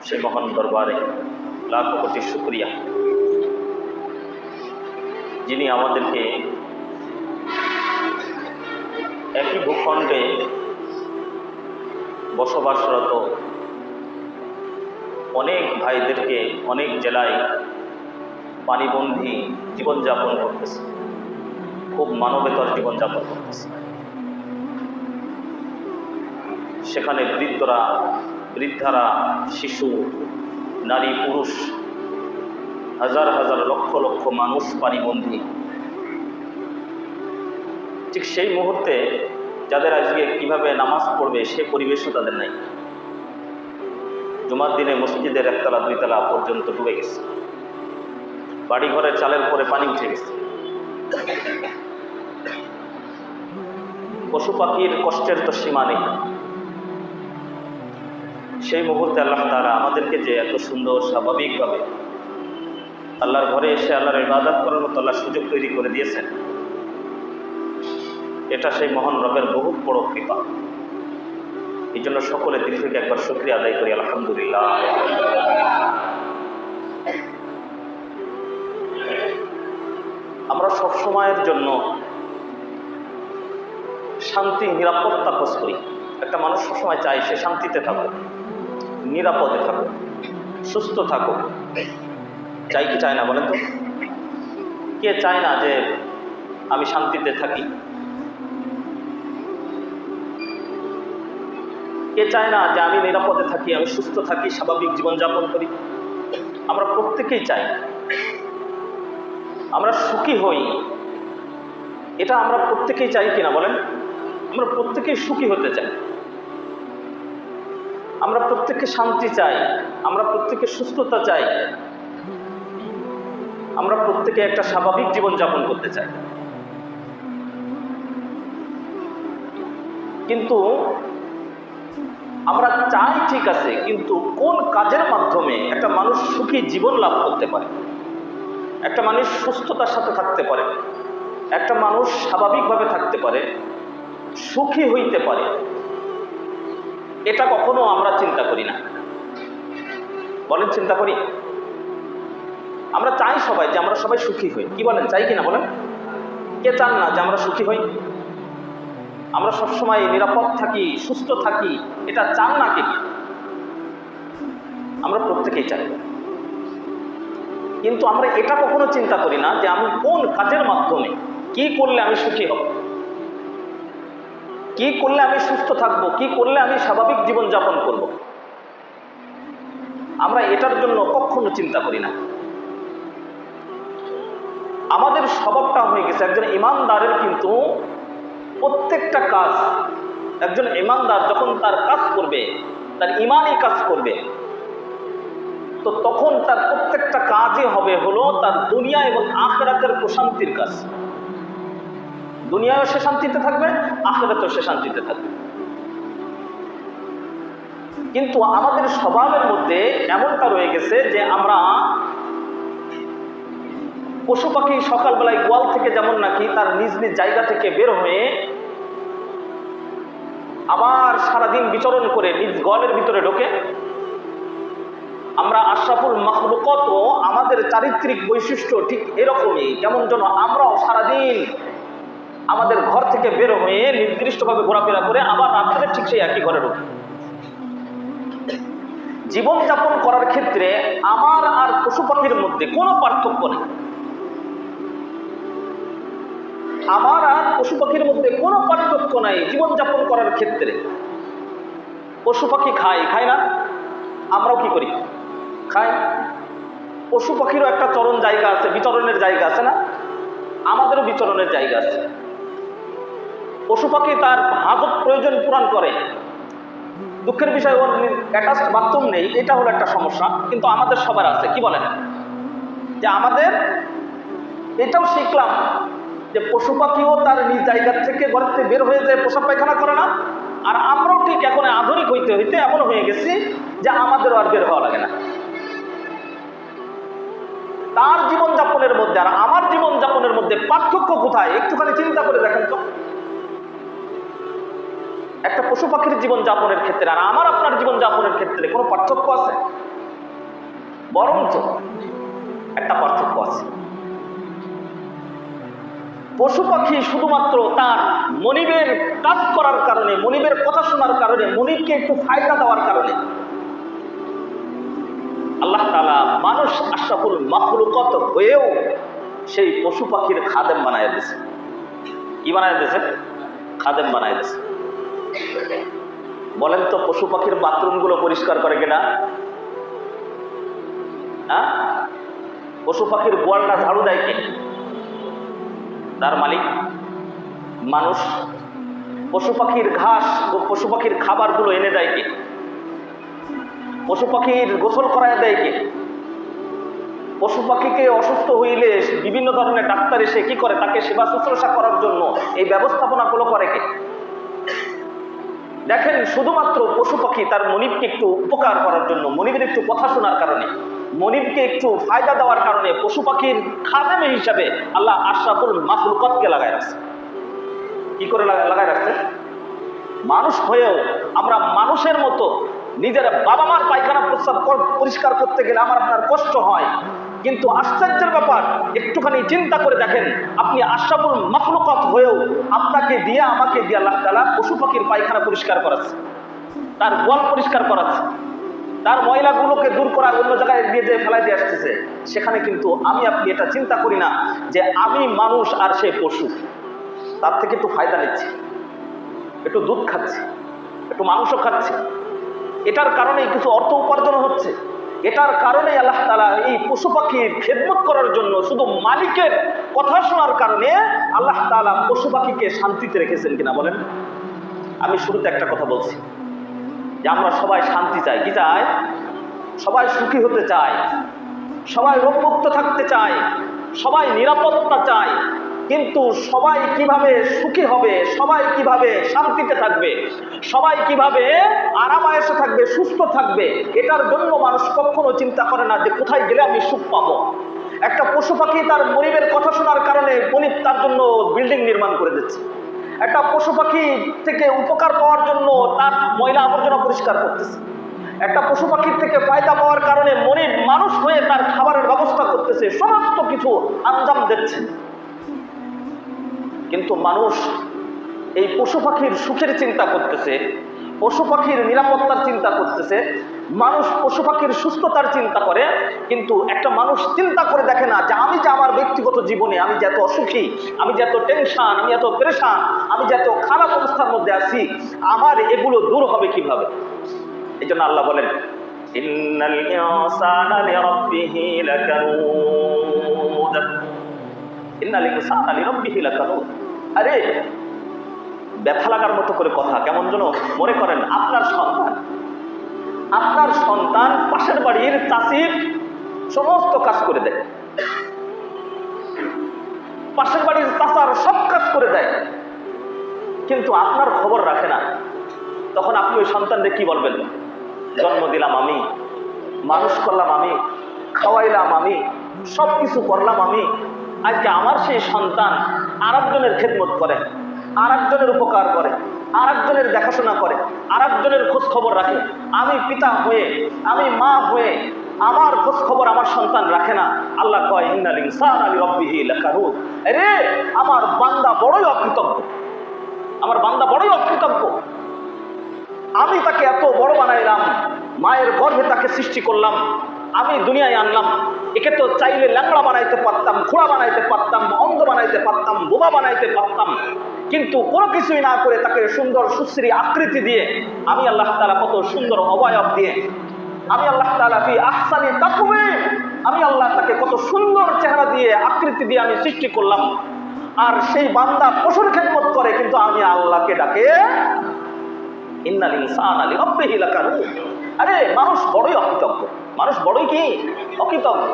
সে মহান দরবারে লাখ কোটি শুকরিয়া, যিনি আমাদেরকে একই ভূখণ্ডে বসবাসরত অনেক ভাইদেরকে অনেক জেলায় পানিবন্দী জীবনযাপন করতেছে, খুব মানবেতর জীবনযাপন করতেছে। সেখানে বৃদ্ধারা, শিশু, নারী, পুরুষ, হাজার হাজার লক্ষ লক্ষ মানুষ পানিবন্দী। ঠিক সেই মুহূর্তে যাদের আজকে কিভাবে নামাজ পড়বে সে পরিবেশও তাদের নাই। জুমার দিনে মসজিদের একতলা দুইতলা পর্যন্ত ডুবে গেছে, বাড়িঘরের চালের পরে পানি উঠে গেছে। পশু পাখির কষ্টের তো সীমা নেই। সেই মুহূর্তে আল্লাহ তাআলা আমাদেরকে যে এত সুন্দর স্বাভাবিকভাবে আল্লাহর ঘরে এসে আল্লাহর ইবাদত করার মতো আল্লাহ সুযোগ তৈরি করে দিয়েছেন, এটা সেই মহান রবের বহু বড় কৃপা। এই জন্য সকলে দিল থেকে একবার শুকরিয়া আদায় করি, আলহামদুলিল্লাহ। আমরা সবসময়ের জন্য শান্তি নিরাপত্তা খোঁজ করি। একটা মানুষ সবসময় চায় সে শান্তিতে থাকুক, নিরাপদে থাকুক, সুস্থ থাকুক। চাই কি চায় না বলেন তো? কে চায় না যে আমি শান্তিতে থাকি? কে চায় না যে আমি নিরাপদে থাকি, আমি সুস্থ থাকি, স্বাভাবিক জীবনযাপন করি? আমরা প্রত্যেকেই চাই আমরা সুখী হই। এটা আমরা প্রত্যেকেই চাই কিনা বলেন? আমরা প্রত্যেকেই সুখী হতে চাই, আমরা প্রত্যেকে শান্তি চাই, আমরা প্রত্যেকে সুস্থতা চাই, আমরা প্রত্যেকে একটা স্বাভাবিক জীবনযাপন করতে চাই। কিন্তু আমরা চাই ঠিক আছে, কিন্তু কোন কাজের মাধ্যমে একটা মানুষ সুখী জীবন লাভ করতে পারে, একটা মানুষ সুস্থতার সাথে থাকতে পারে, একটা মানুষ স্বাভাবিকভাবে থাকতে পারে, সুখী হইতে পারে, এটা কখনো আমরা চিন্তা করি না। বলেন, চিন্তা করি? আমরা চাই সবাই যে আমরা সবাই সুখী হই, কি বলেন? চাই কিনা বলেন? কে চান না যে আমরা সুখী হই? আমরা সবসময় নিরাপদ থাকি, সুস্থ থাকি, এটা চান না কে? আমরা প্রত্যেকেই চাই। কিন্তু আমরা এটা কখনো চিন্তা করি না যে আমি কোন কাজের মাধ্যমে কি করলে আমি সুখী হব, কি করলে আমি সুস্থ থাকবো, কি করলে আমি স্বাভাবিক জীবনযাপন করব। আমরা এটার জন্য কখনো চিন্তা করি না। আমাদের স্বভাবটা হয়ে গেছে, একজন ইমানদারের কিন্তু প্রত্যেকটা কাজ, একজন ইমানদার যখন তার কাজ করবে, তার ইমানই কাজ করবে, তো তখন তার প্রত্যেকটা কাজই হবে হলো তার দুনিয়া এবং আখিরাতের প্রশান্তির কাজ। দুনিয়ায়ও সে শান্তিতে থাকবে, আখিরাতেও সে শান্তিতে থাকবে। কিন্তু আমাদের স্বভাবের মধ্যে এমনটা রয়ে গেছে যে আমরা পশু পাখি সকালবেলায় গোয়াল থেকে যেমন নাকি তার নিজ নিজ জায়গা থেকে বের হয়ে আবার সারাদিন বিচরণ করে নিজ গোয়ালের ভিতরে ঢোকে, আমরা আশরাফুল মাখলুকাত, আমাদের চারিত্রিক বৈশিষ্ট্য ঠিক এরকমই। কেমন যেন আমরাও সারাদিন আমাদের ঘর থেকে বের হয়ে নির্দিষ্টভাবে ঘোরাফেরা করে আবার রাত্রে ঠিক সেই একই ঘরে ঢুকি। জীবনযাপন করার ক্ষেত্রে আমার আর পশু পাখির মধ্যে কোনো পার্থক্য নেই। আমার আর পশু পাখির মধ্যে কোনো পার্থক্য নাই জীবনযাপন করার ক্ষেত্রে। পশু পাখি খায় না? আমরাও কি করি? খাই। পশু পাখিরও একটা চরণ জায়গা আছে, বিচরণের জায়গা আছে না? আমাদেরও বিচরণের জায়গা আছে। পশু পাখি তার হাজত প্রয়োজন পূরণ করে। দুঃখের বিষয় ওর অ্যাটাচড বাথরুম নেই, এটা হলো একটা সমস্যা। কিন্তু আমাদের সবার আছে, কি বলেন? যে আমাদের এটাও শিখলাম যে পশু পাখিও তার নিজ জায়গা থেকে ঘরের থেকে বের হয়ে যায়, প্রসাব পায়খানা করে না। আর আমরাও ঠিক এখন আধুনিক হইতে হইতে এমন হয়ে গেছি যে আমাদেরও আর বের হওয়া লাগে না। তার জীবনযাপনের মধ্যে আর আমার জীবনযাপনের মধ্যে পার্থক্য কোথায়? একটুখানি চিন্তা করে দেখেন তো। একটা পশু পাখির জীবন যাপনের ক্ষেত্রে আর আমার আপনার জীবন যাপনের ক্ষেত্রে কোনো পার্থক্য আছে? বরঞ্চ একটা পার্থক্য আছে। পশু পাখি শুধুমাত্র তার মনিবের কাজ করার কারণে, মনিবের কথা শোনার কারণে, মনিবকে একটু ফায়দা দেওয়ার কারণে আল্লাহ তাআলা মানুষ আশরাফুল মাখলুকাত হয়েও সেই পশু পাখির খাদেম বানায় দিয়েছে। কি বানায় দিয়েছে? খাদেম বানায় দিয়েছে। বলেন তো পশু পাখির বাথরুমগুলো পরিষ্কার করে কিনা? হ্যাঁ, পশু পাখির গোয়ালটা ঝাড়ু দেয় কে? তার মালিক মানুষ। পশু পাখির ঘাস ও পশু পাখির খাবারগুলো এনে দেয় কে? পশু পাখির গোসল করায় দেয় কে? পশু পাখিকে অসুস্থ হইলে বিভিন্ন ধরনের ডাক্তার এসে কি করে? তাকে সেবা শুশ্রূষা করার জন্য এই ব্যবস্থাপনাগুলো করে কে? দেখেন, শুধুমাত্র পশু পাখি তার মনিবকে একটু উপকার করার জন্য, মনিবের একটু কথা শোনার কারণে, মনিবকে একটু ফায়দা দেওয়ার কারণে পশু পাখির খাদেম হিসাবে আল্লাহ আশরাফুল মাখলুকাতকে লাগায় রাখছে। কি করে লাগায় রাখছে? মানুষ হয়েও আমরা মানুষের মতো নিজের বাবা মার পায়খানা প্রস্রাব পরিষ্কার করতে গেলে আমার আপনার কষ্ট হয়, কিন্তু আশ্চর্যের ব্যাপার, একটুখানি চিন্তা করে দেখেন, আপনি আশরাফুল মাখলুকাত হয়েও আপনাকে দিয়ে আমাকে দিয়ে আল্লাহ তাআলা পশু পাখির পায়খানা পরিষ্কার করাচ্ছে, তার গোয়াল পরিষ্কার করাচ্ছে, তার ময়লাগুলোকে দূর করা অন্য জায়গায় দিয়ে যে ফেলাই দিয়ে আসতেছে। সেখানে কিন্তু আমি আপনি এটা চিন্তা করি না যে আমি মানুষ আর সে পশু, তার থেকে একটু ফায়দা নিচ্ছি, একটু দুধ খাচ্ছি, একটু মাংস খাচ্ছি, এটার কারণে কিছু অর্থ উপার্জন হচ্ছে। এটার কারণে আল্লাহ তাআলা এই পশু পাখির খেদমত করার জন্য, শুধু মালিকের কথা শোনার কারণে আল্লাহ তাআলা পশু পাখিকে শান্তিতে রেখেছেন কিনা বলেন? আমি শুরুতে একটা কথা বলছি যে আমরা সবাই শান্তি চাই। কি চাই? সবাই সুখী হতে চায়, সবাই রোগমুক্ত থাকতে চায়, সবাই নিরাপত্তা চায়, কিন্তু সবাই কিভাবে সুখী হবে, সবাই কিভাবে শান্তিতে থাকবে, সবাই কিভাবে আরামায়েশে থাকবে, সুস্থ থাকবে, এটার জন্য মানুষ কখনো চিন্তা করে না যে কোথায় গেলে আমি সুখ পাবো। একটা পশু পাখি তার মনিবের কথা শোনার কারণে মনিব তার জন্য বিল্ডিং নির্মাণ করে দিচ্ছে। একটা পশু পাখি থেকে উপকার পাওয়ার জন্য তার ময়লা আবর্জনা পরিষ্কার করতেছে। একটা পশু পাখির থেকে ফায়দা পাওয়ার কারণে মনিব মানুষ হয়ে তার খাবারের ব্যবস্থা করতেছে, সমস্ত কিছু আঞ্জাম দিচ্ছে। কিন্তু মানুষ এই পশু পাখির সুখের চিন্তা করতেছে, পশু পাখির নিরাপত্তার চিন্তা করতেছে, মানুষ পশু পাখির সুস্থতার চিন্তা করে, কিন্তু একটা মানুষ চিন্তা করে দেখে না যে আমি যে আমার ব্যক্তিগত জীবনে আমি যে এত অসুখী, আমি যে এত টেনশন, আমি এত পেরেশান, আমি যে এত খারাপ অবস্থার মধ্যে আছি, আমার এগুলো দূর হবে কিভাবে? এই জন্য আল্লাহ বলেন, ইন্নাল ইনসানা লিরাব্বিহি লাকানুদ, ইন্নাল ইনসানা লিরাব্বিহি লাকানুদ। আরে ব্যথা লাগার মতো করে কথা, কেমন যেন মনে করেন আপনার সন্তান পাশের বাড়ির চাষির সমস্ত কাজ করে দেয়, পাশের বাড়ির চাষার সব কাজ করে দেয়, কিন্তু আপনার খবর রাখে না। তখন আপনি ওই সন্তানদের কি বলবেন? জন্ম দিলাম আমি, মানুষ করলাম আমি, খাওয়াইলাম আমি, সব কিছু করলাম আমি, আজকে আমার সেই সন্তান আরেকজনের খেদমত করে, আরেকজনের উপকার করে, আরেকজনের দেখাশোনা করে, আরেকজনের খোঁজ খবর রাখে। আমি পিতা হয়ে, আমি মা হয়ে আমার খোঁজ খবর আমার সন্তান রাখে না। আল্লাহ কয়, ইন্নাল ইনসানা লিরাব্বিহি লাকানুদ। আরে আমার বান্দা বড়ই অকৃতজ্ঞ, আমার বান্দা বড়ই অকৃতজ্ঞ। আমি তাকে এত বড় বানাইলাম, মায়ের গর্ভে তাকে সৃষ্টি করলাম, আমি দুনিয়ায় আনলাম, একে তো চাইলে ল্যাংড়া বানাইতে পারতাম, খোড়া বানাইতে পারতাম, অন্ধ বানাইতে পারতাম, বোবা বানাইতে পারতাম, কিন্তু কোনো কিছুই না করে তাকে সুন্দর সুশ্রী আকৃতি দিয়ে, আমি আল্লাহ তাআলা কত সুন্দর অবয়ব দিয়ে, আমি আল্লাহ তাআলা ফি আহসানি তাকওয়িম, আমি আল্লাহ তাকে কত সুন্দর চেহারা দিয়ে, আকৃতি দিয়ে আমি সৃষ্টি করলাম। আর সেই বান্দা পশুর খেদমত করে, কিন্তু আমি আল্লাহকে ডাকে ইন্নাল ইনসানা লিরাব্বিহি লাকানুদ। আরে মানুষ বড়ই অকৃতজ্ঞ, মানুষ বড়ই কি অকৃতজ্ঞ।